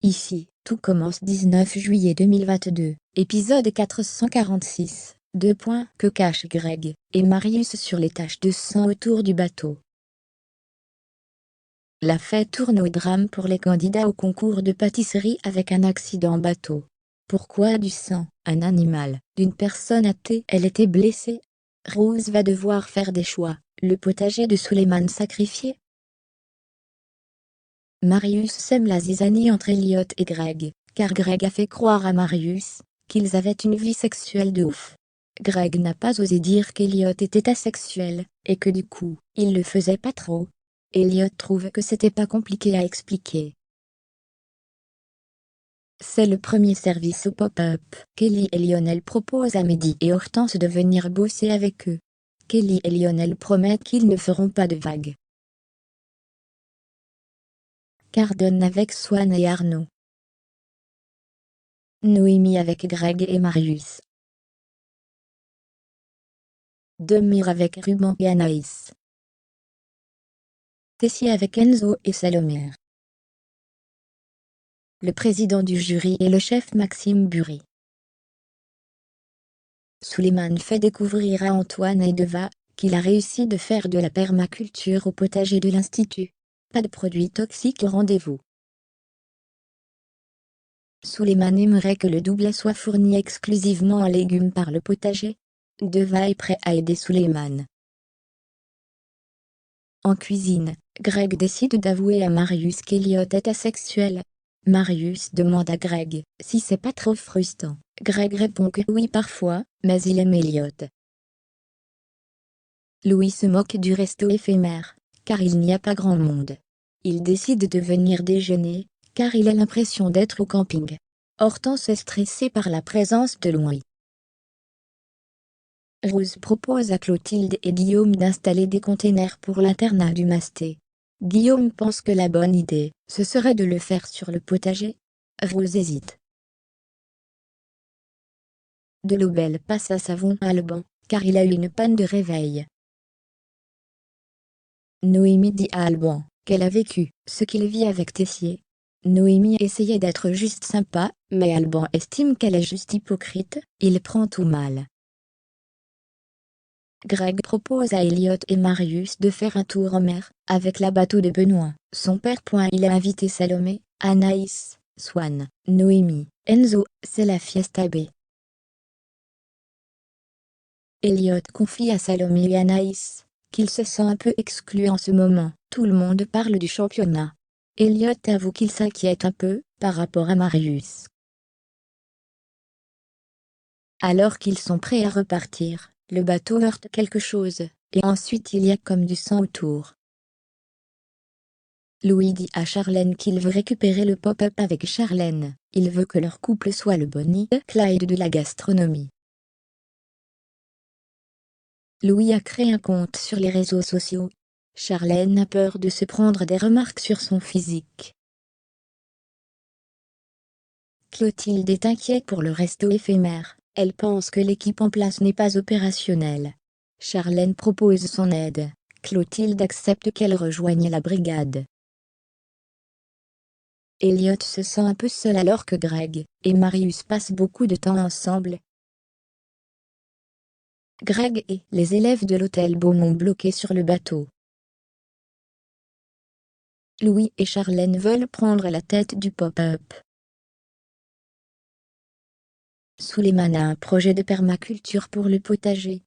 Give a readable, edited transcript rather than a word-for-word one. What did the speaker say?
Ici, tout commence 19 juillet 2022, épisode 446. Que cachent Greg et Marius sur les taches de sang autour du bateau. La fête tourne au drame pour les candidats au concours de pâtisserie avec un accident bateau. Pourquoi du sang? Un animal, d'une personne athée. Elle était blessée. Rose va devoir faire des choix. Le potager de Suleiman sacrifié. Marius sème la zizanie entre Elliot et Greg, car Greg a fait croire à Marius qu'ils avaient une vie sexuelle de ouf. Greg n'a pas osé dire qu'Elliot était asexuel, et que du coup, il le faisait pas trop. Elliot trouve que c'était pas compliqué à expliquer. C'est le premier service au pop-up. Kelly et Lionel proposent à Mehdi et Hortense de venir bosser avec eux. Kelly et Lionel promettent qu'ils ne feront pas de vagues. Cardone avec Swan et Arnaud. Noémie avec Greg et Marius. Demir avec Ruben et Anaïs. Tessier avec Enzo et Salomé. Le président du jury est le chef Maxime Bury. Suleiman fait découvrir à Antoine et Deva qu'il a réussi de faire de la permaculture au potager de l'Institut. Pas de produits toxiques au rendez-vous. Suleiman aimerait que le doublet soit fourni exclusivement en légumes par le potager. Deva est prêt à aider Suleiman. En cuisine, Greg décide d'avouer à Marius qu'Elliot est asexuel. Marius demande à Greg si c'est pas trop frustrant. Greg répond que oui parfois, mais il aime Elliot. Louis se moque du resto éphémère, car il n'y a pas grand monde. Il décide de venir déjeuner, car il a l'impression d'être au camping. Hortense est stressée par la présence de Louis. Rose propose à Clotilde et Guillaume d'installer des containers pour l'internat du Masté. Guillaume pense que la bonne idée, ce serait de le faire sur le potager. Rose hésite. Delobel passe à savon à Alban, car il a eu une panne de réveil. Noémie dit à Alban qu'elle a vécu ce qu'il vit avec Tessier. Noémie essayait d'être juste sympa, mais Alban estime qu'elle est juste hypocrite, il prend tout mal. Greg propose à Elliot et Marius de faire un tour en mer, avec la bateau de Benoît, son père. Il a invité Salomé, Anaïs, Swan, Noémie, Enzo, c'est la fiesta B. Elliot confie à Salomé et Anaïs qu'il se sent un peu exclu en ce moment. Tout le monde parle du championnat. Elliot avoue qu'il s'inquiète un peu par rapport à Marius. Alors qu'ils sont prêts à repartir, le bateau heurte quelque chose, et ensuite il y a comme du sang autour. Louis dit à Charlène qu'il veut récupérer le pop-up avec Charlène, il veut que leur couple soit le Bonnie et Clyde de la gastronomie. Louis a créé un compte sur les réseaux sociaux. Charlène a peur de se prendre des remarques sur son physique. Clotilde est inquiète pour le resto éphémère, elle pense que l'équipe en place n'est pas opérationnelle. Charlène propose son aide, Clotilde accepte qu'elle rejoigne la brigade. Elliot se sent un peu seul alors que Greg et Marius passent beaucoup de temps ensemble. Greg et les élèves de l'hôtel Beaumont bloqués sur le bateau. Louis et Charlène veulent prendre la tête du pop-up. Suleiman a un projet de permaculture pour le potager.